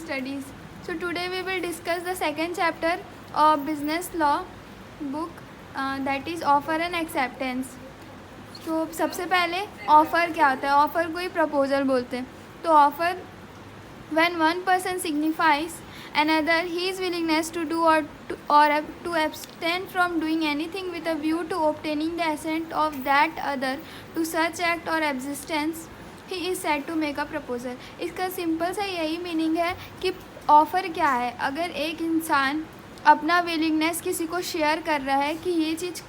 studies. So today we will discuss the second chapter of business law book, that is offer and acceptance. तो सबसे पहले offer क्या होता है. Offer को ही प्रपोजल बोलते हैं. तो offer when one person signifies another his willingness to do or to abstain from doing anything with a view to obtaining the assent of that other to such act or existence, he is said to make a proposal. इसका simple सा यही meaning है कि offer क्या है. अगर एक इंसान अपना विलिंगनेस किसी को शेयर कर रहा है कि ये चीज़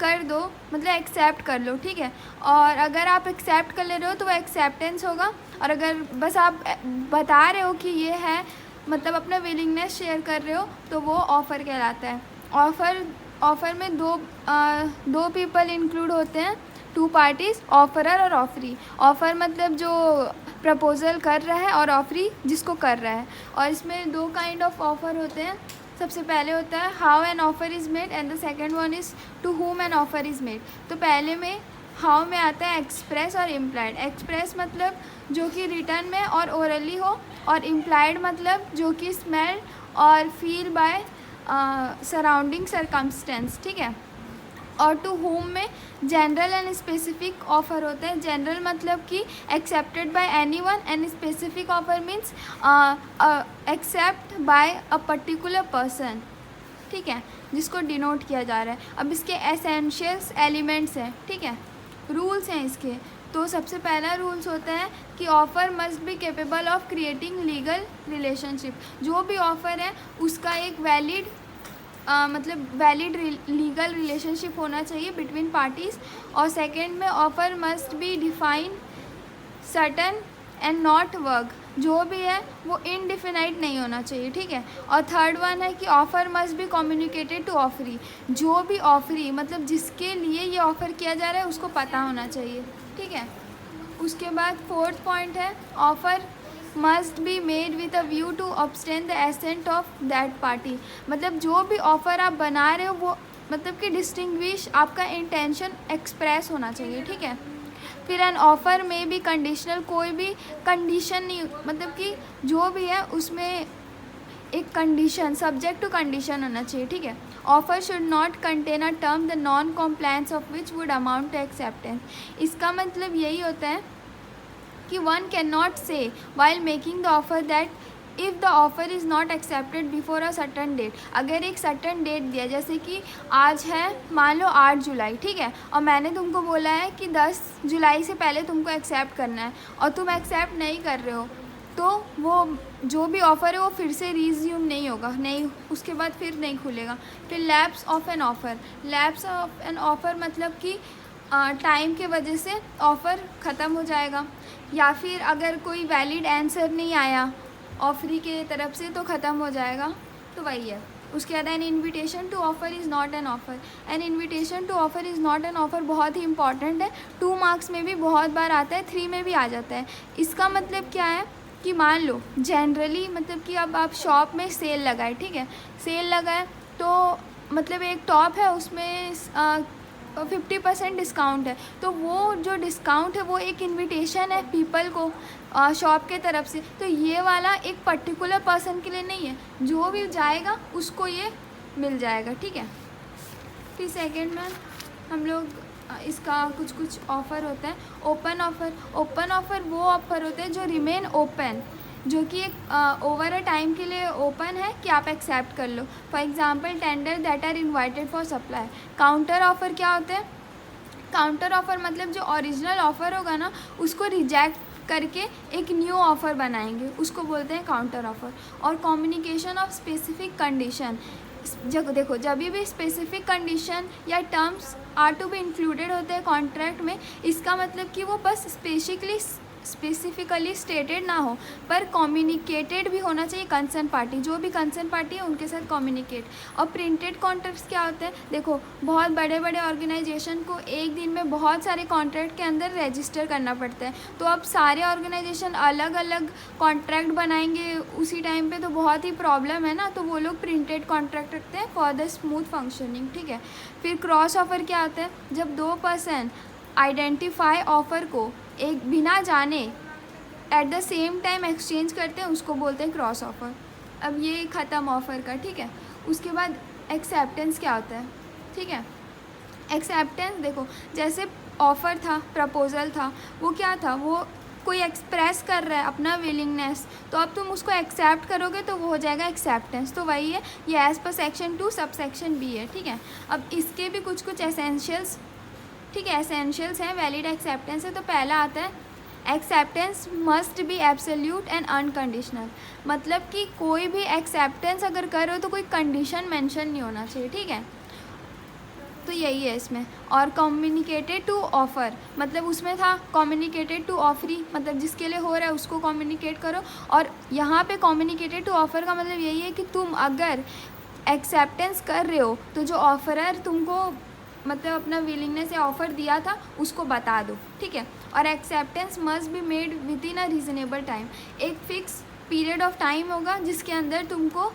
कर दो, मतलब एक्सेप्ट कर लो, ठीक है. और अगर आप एक्सेप्ट कर ले रहे हो तो वो एक्सेप्टेंस होगा. और अगर बस आप बता रहे हो कि ये है, मतलब अपना विलिंगनेस शेयर कर रहे हो, तो वो ऑफ़र कहलाता है. ऑफ़र में दो पीपल इंक्लूड होते हैं, 2 पार्टीज़, ऑफरर और ऑफरी. ऑफ़र मतलब जो प्रपोज़ल कर रहा है और ऑफरी जिसको कर रहा है. और इसमें 2 काइंड ऑफ ऑफ़र होते हैं. सबसे पहले होता है how an offer is made and the second one is to whom an offer is made. तो पहले में हाउ में आता है एक्सप्रेस और इम्प्लाइड. एक्सप्रेस मतलब जो कि रिटर्न में और ओरली हो, और इम्प्लाइड मतलब जो कि स्मेल और फील बाय सराउंडिंग सरकमस्टेंस, ठीक है. और टू होम में जनरल एंड स्पेसिफिक ऑफ़र होता है. जनरल मतलब कि accepted by anyone, and specific offer means except by a particular person, ठीक है, जिसको डिनोट किया जा रहा है. अब इसके एसेंशियल्स एलिमेंट्स हैं, ठीक है, रूल्स हैं इसके. तो सबसे पहला रूल्स होता है कि offer must be capable of creating legal relationship. जो भी ऑफ़र है उसका एक वैलिड लीगल रिलेशनशिप होना चाहिए बिटवीन पार्टीज़. और सेकंड में offer must be define certain and not work. जो भी है वो इनडिफिनाइट नहीं होना चाहिए, ठीक है. और थर्ड वन है कि offer must be communicated to offeree. जो भी ऑफरी मतलब जिसके लिए ये ऑफ़र किया जा रहा है उसको पता होना चाहिए, ठीक है. उसके बाद फोर्थ पॉइंट है offer must be made with a view to obtain the assent of that party. मतलब जो भी ऑफ़र आप बना रहे हो वो मतलब कि डिस्टिंग्विश आपका इंटेंशन एक्सप्रेस होना चाहिए, ठीक है. फिर एन ऑफ़र में भी कंडीशनल, कोई भी कंडीशन नहीं, मतलब कि जो भी है उसमें एक कंडीशन, सब्जेक्ट टू कंडीशन होना चाहिए, ठीक है. Offer should not contain a term the non compliance of which would amount to acceptance. इसका मतलब यही होता है कि one can not say while making the offer that if the offer is not accepted before a certain date. अगर एक certain date दिया, जैसे कि आज है मान लो 8 जुलाई, ठीक है, और मैंने तुमको बोला है कि 10 जुलाई से पहले तुमको एक्सेप्ट करना है, और तुम एक्सेप्ट नहीं कर रहे हो, तो वो जो भी ऑफ़र है वो फिर से रिज्यूम नहीं होगा, नहीं, उसके बाद फिर नहीं खुलेगा. फिर lapse of N offer. Lapse of N offer मतलब कि टाइम के वजह से ऑफ़र ख़त्म हो जाएगा, या फिर अगर कोई वैलिड आंसर नहीं आया ऑफरी के तरफ से तो ख़त्म हो जाएगा. तो वही है. उसके बाद an invitation to offer is not an offer. An invitation to offer is not an offer बहुत ही इंपॉर्टेंट है. 2 मार्क्स में भी बहुत बार आता है, 3 में भी आ जाता है. इसका मतलब क्या है कि मान लो जनरली मतलब कि अब आप शॉप में सेल लगाए, ठीक है, सेल लगाए तो मतलब एक टॉप है उसमें 50% डिस्काउंट है, तो वो जो डिस्काउंट है वो एक इनविटेशन है पीपल को शॉप के तरफ से. तो ये वाला एक पर्टिकुलर पर्सन के लिए नहीं है, जो भी जाएगा उसको ये मिल जाएगा, ठीक है. फिर सेकंड में हम लोग इसका कुछ ऑफ़र होता है. Open offer. ओपन ऑफ़र वो ऑफ़र होते हैं जो रिमेन ओपन, जो कि एक ओवर अ टाइम के लिए ओपन है कि आप एक्सेप्ट कर लो. For example tender that are invited for supply. Counter offer क्या होता है? काउंटर ऑफ़र मतलब जो ओरिजिनल ऑफ़र होगा ना उसको रिजेक्ट करके एक न्यू ऑफ़र बनाएंगे, उसको बोलते हैं काउंटर ऑफ़र. और कम्युनिकेशन ऑफ स्पेसिफिक कंडीशन. देखो जब भी स्पेसिफिक कंडीशन या terms are to be included होते हैं कॉन्ट्रैक्ट में, इसका मतलब कि वो बस स्पेसिफिकली स्टेटेड ना हो, पर कम्युनिकेटेड भी होना चाहिए कंसर्न पार्टी. जो भी कंसर्न पार्टी है उनके साथ कम्युनिकेट. और प्रिंटेड कॉन्ट्रैक्ट्स क्या होते हैं? देखो बहुत बड़े बड़े ऑर्गेनाइजेशन को एक दिन में बहुत सारे कॉन्ट्रैक्ट के अंदर रजिस्टर करना पड़ता है, तो अब सारे ऑर्गेनाइजेशन अलग अलग कॉन्ट्रैक्ट बनाएंगे उसी टाइम पे, तो बहुत ही प्रॉब्लम है ना. तो वो लोग प्रिंटेड कॉन्ट्रैक्ट रखते हैं फॉर द स्मूथ फंक्शनिंग, ठीक है. फिर क्रॉस ऑफ़र क्या होता है? जब 2 पर्सन आइडेंटिफाई ऑफ़र को एक बिना जाने at the same time exchange करते हैं उसको बोलते हैं क्रॉस ऑफर। अब ये ख़त्म ऑफ़र का, ठीक है। उसके बाद एक्सेप्टेंस क्या होता है, ठीक है। एक्सेप्टेंस देखो, जैसे ऑफ़र था, प्रपोज़ल था, वो क्या था, वो कोई एक्सप्रेस कर रहा है अपना विलिंगनेस, तो अब तुम उसको एक्सेप्ट करोगे तो वो हो जाएगा एक्सेप्टेंस। तो वही है, ये as per section 2 sub section B है, ठीक है। अब इसके भी कुछ कुछ एसेंशियल्स, ठीक है, एसेंशियल्स हैं वैलिड एक्सेप्टेंस है। तो पहला आता है acceptance must B absolute and unconditional. मतलब कि कोई भी एक्सेप्टेंस अगर करो तो कोई कंडीशन मेंशन नहीं होना चाहिए, ठीक है। तो यही है इसमें। और कम्युनिकेटेड टू ऑफ़र, मतलब उसमें था कम्युनिकेटेड टू ऑफरी, मतलब जिसके लिए हो रहा है उसको कम्युनिकेट करो। और यहाँ पे कम्युनिकेटेड टू ऑफ़र का मतलब यही है कि तुम अगर एक्सेप्टेंस कर रहे हो तो जो ऑफरर तुमको मतलब अपना विलिंगनेस या ऑफ़र दिया था उसको बता दो, ठीक है। और acceptance must be made within a reasonable time. एक फ़िक्स पीरियड ऑफ टाइम होगा जिसके अंदर तुमको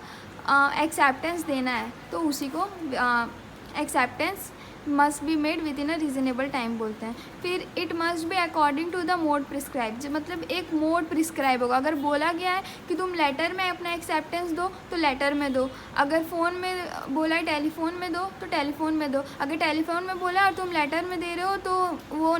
एक्सेप्टेंस देना है, तो उसी को acceptance must be made within a reasonable time बोलते हैं। फिर it must be according to the mode prescribe, मतलब एक मोड प्रिस्क्राइब होगा। अगर बोला गया है कि तुम लेटर में अपना एक्सेप्टेंस दो तो लेटर में दो, अगर फ़ोन में बोला है टेलीफोन में दो तो टेलीफोन में दो, अगर टेलीफोन में बोला और तुम लेटर में दे रहे हो तो वो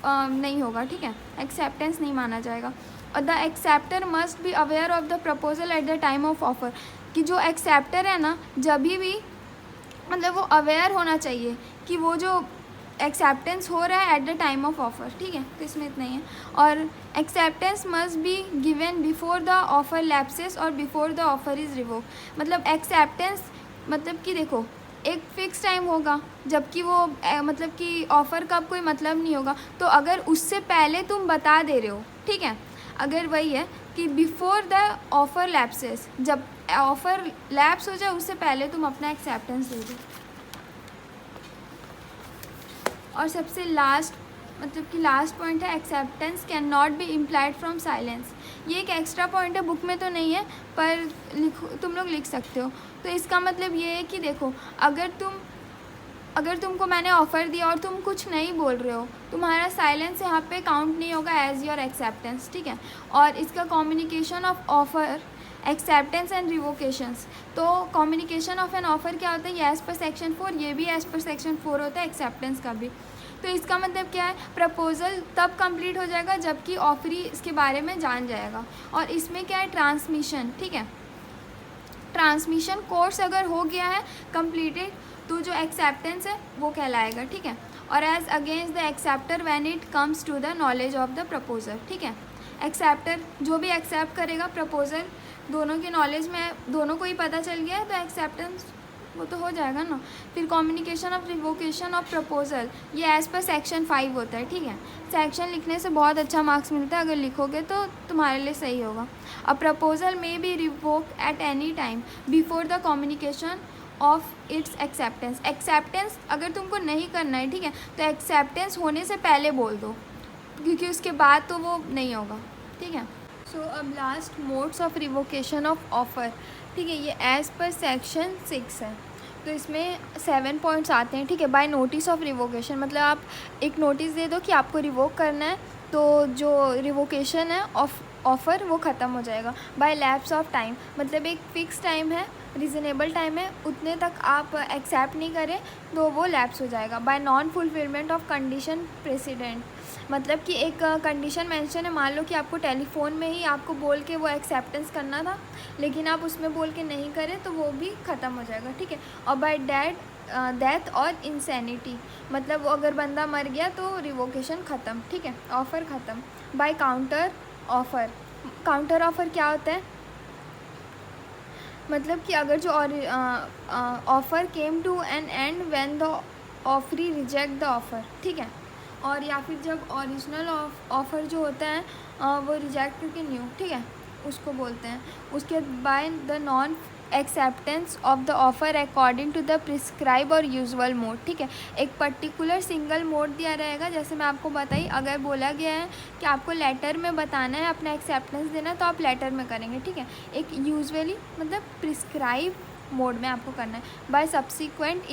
नहीं होगा, ठीक है, एक्सेप्टेंस नहीं माना जाएगा। और the acceptor must be aware of the proposal eight the time of offer, कि जो एक्सेप्टर है ना जब भी मतलब वो अवेयर होना चाहिए कि वो जो एक्सेप्टेंस हो रहा है at the time of offer, ठीक है। तो इसमें इतना ही है। और acceptance must be given before the offer lapses और before the offer is revoke. मतलब एक्सेप्टेंस मतलब कि देखो एक फ़िक्स टाइम होगा जबकि वो मतलब कि ऑफ़र का कोई मतलब नहीं होगा, तो अगर उससे पहले तुम बता दे रहे हो, ठीक है, अगर वही है कि बिफोर द ऑफ़र लैप्सेस, जब ऑफ़र लैप्स हो जाए उससे पहले तुम अपना एक्सेप्टेंस दे दो। और सबसे लास्ट मतलब कि लास्ट पॉइंट है acceptance can not B implied from silence. ये एक एक्स्ट्रा पॉइंट है, बुक में तो नहीं है पर तुम लोग लिख सकते हो। तो इसका मतलब ये है कि देखो अगर तुमको मैंने ऑफ़र दिया और तुम कुछ नहीं बोल रहे हो, तुम्हारा साइलेंस यहाँ पे काउंट नहीं होगा एज योर एक्सेप्टेंस, ठीक है। और इसका communication of offer acceptance and revocations, तो कम्युनिकेशन ऑफ एन ऑफ़र क्या होता है, ये एज़ पर सेक्शन 4, ये भी एज़ पर सेक्शन 4 होता है एक्सेप्टेंस का भी। तो इसका मतलब क्या है, प्रपोज़ल तब कंप्लीट हो जाएगा जबकि ऑफरी इसके बारे में जान जाएगा। और इसमें क्या है, ट्रांसमिशन, ठीक है, ट्रांसमिशन कोर्स अगर हो गया है कंप्लीटेड तो जो एक्सेप्टेंस है वो कहलाएगा, ठीक है। और as against the acceptor when it comes to the knowledge of the proposal, ठीक है। एक्सेप्टर जो भी एक्सेप्ट करेगा प्रपोजल दोनों की नॉलेज में, दोनों को ही पता चल गया है तो एक्सेप्टेंस वो तो हो जाएगा ना। फिर communication of revocation of proposal, ये एज़ पर सेक्शन 5 होता है, ठीक है। सेक्शन लिखने से बहुत अच्छा मार्क्स मिलता है, अगर लिखोगे तो तुम्हारे लिए सही होगा। A proposal may be revoke eight any time before the communication of its acceptance. Acceptance अगर तुमको नहीं करना है, ठीक है, तो एक्सेप्टेंस होने से पहले बोल दो, क्योंकि उसके बाद तो वो नहीं होगा, ठीक है। सो अब last modes of revocation of offer, ठीक है, ये एज़ पर सेक्शन 6 है। तो इसमें 7 पॉइंट्स आते हैं, ठीक है। बाय नोटिस ऑफ रिवोकेशन, मतलब आप एक नोटिस दे दो कि आपको रिवोक करना है तो जो रिवोकेशन है ऑफ़र वो ख़त्म हो जाएगा। बाय लैप्स ऑफ टाइम, मतलब एक फ़िक्स टाइम है, रीज़नेबल टाइम है, उतने तक आप एक्सेप्ट नहीं करें तो वो लैप्स हो जाएगा। Bye non fulfilment of condition president, मतलब कि एक कंडीशन मेंशन है, मान लो कि आपको टेलीफोन में ही आपको बोल के वो एक्सेप्टेंस करना था लेकिन आप उसमें बोल के नहीं करें तो वो भी ख़त्म हो जाएगा, ठीक है। और बाय डेथ और इंसैनिटी, मतलब वो अगर बंदा मर गया तो रिवोकेशन ख़त्म, ठीक है, ऑफ़र ख़त्म। By counter offer, counter offer क्या होता है, मतलब कि अगर जो offer came to an end when the offeree reject the offer, ठीक है। और या फिर जब ओरिजिनल ऑफ़र जो होता है वो रिजेक्ट करके न्यू, ठीक है, उसको बोलते हैं। उसके by the non acceptance of the offer according to the prescribe और यूजुअल मोड, ठीक है। एक पर्टिकुलर सिंगल मोड दिया रहेगा, जैसे मैं आपको बताई, अगर बोला गया है कि आपको लेटर में बताना है, अपना एक्सेप्टेंस देना है तो आप लेटर में करेंगे, ठीक है। एक यूजुअली मतलब प्रिस्क्राइब मोड में आपको करना है, बाय सब्सिक्वेंट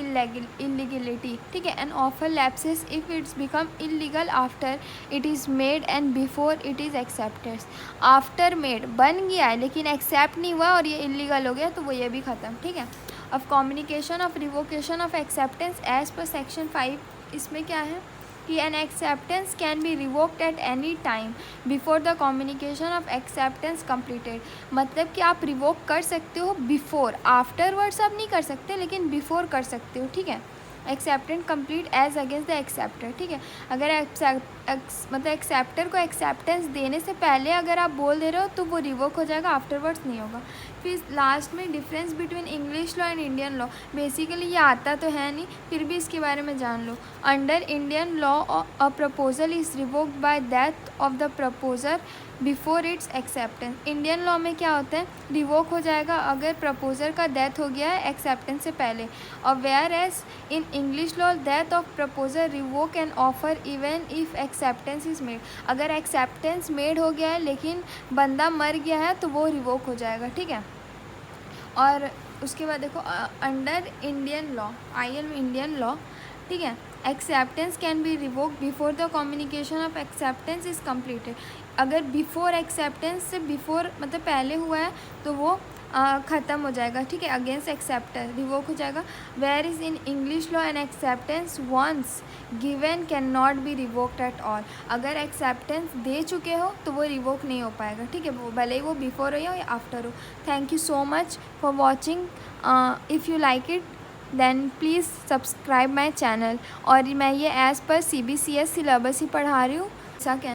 इलीगलिटी, ठीक है। An offer lapses if it's become illegal after it is made and before it is accepted. After made बन गया है लेकिन एक्सेप्ट नहीं हुआ और ये इलीगल हो गया तो वो ये भी ख़त्म, ठीक है। अब communication of revocation of acceptance as per section 5, इसमें क्या है कि an acceptance can be revoked at any time before the communication of acceptance completed. मतलब कि आप रिवोक कर सकते हो बिफोर, आफ्टरवर्ड्स आप नहीं कर सकते लेकिन बिफोर कर सकते हो, ठीक है। Acceptance complete as against the acceptor, ठीक है। अगर मतलब एक्सेप्टर को एक्सेप्टेंस देने से पहले अगर आप बोल दे रहे हो तो वो रिवोक हो जाएगा, आफ्टरवर्ड्स नहीं होगा। फिर लास्ट में difference between English law and Indian law. Basically ये आता तो है नहीं, फिर भी इसके बारे में जान लो। Under Indian law a proposal is revoked by death of the proposer before its acceptance. Indian law में क्या होता है, रिवोक हो जाएगा अगर प्रपोजर का डेथ हो गया है एक्सेप्टेंस से पहले। और whereas in English law death of proposer revoke an offer even if acceptance is made. अगर एक्सेप्टेंस मेड हो गया है लेकिन बंदा मर गया है तो वो रिवोक हो जाएगा, ठीक है। और उसके बाद देखो under Indian law, IL Indian law, ठीक है, acceptance can B revoke before the communication of acceptance is completed. अगर बिफोर एक्सेप्टेंस से बिफोर मतलब पहले हुआ है तो वो ख़त्म हो जाएगा, ठीक है, अगेंस्ट एक्सेप्टर रिवोक हो जाएगा। Whereas in English law an acceptance once given can not be revoked at all. अगर एक्सेप्टेंस दे चुके हो तो वो रिवोक नहीं हो पाएगा, ठीक है, वो भले ही वो बिफोर हो या आफ्टर हो। Thank you so much for watching. If you like it then please subscribe my channel. और मैं ये एज़ पर CBCS सिलेबस ही पढ़ा रही हूँ, ऐसा क्या